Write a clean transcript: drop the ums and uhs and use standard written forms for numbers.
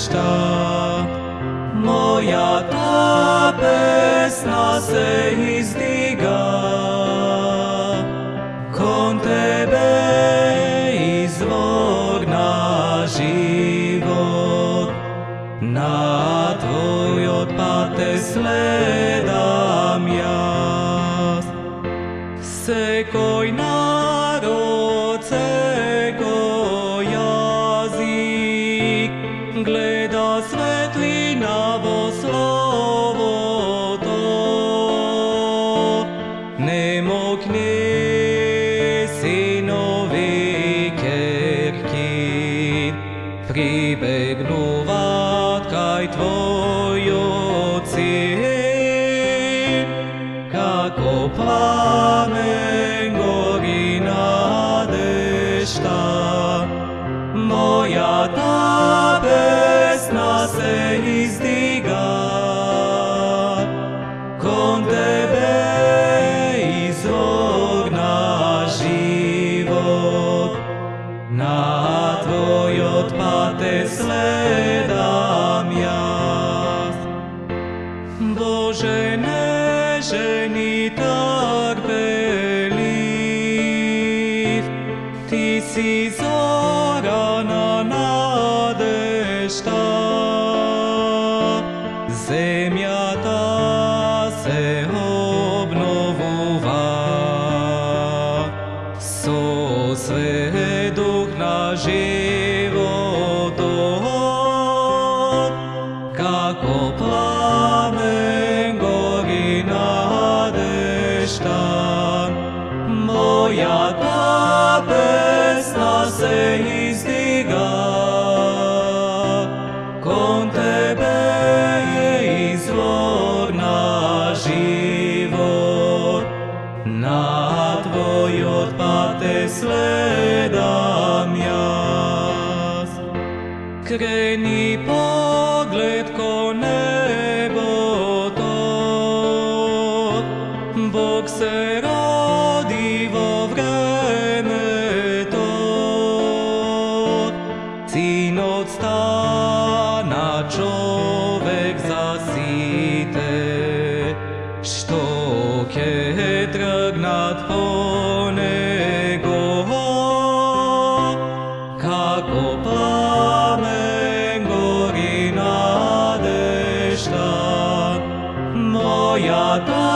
надежда моя та песна се издига, кон тебе извор на живот, на твојот пат те следам јас. Секој народ, секој јазик гледа светлина во словото. Не мокни, синови керки прибегнуваат кај твојот син, како пламен гори надежда мојата песна се издига, кон тебе извор на живот, на твојот пат те следам јас. Боже нежен и трпелив, ти си зора на надежда, земјата се обновува со сведух на животот, како пламен гори надежда мојата песна се издига, кон тебе извор на живот, на твојот пат те следам јас. Крени поглед кон небото, Бог се роди во времето, Синот стана човек за сите, што ќе тргнат по него, како пламен гори надежда мојата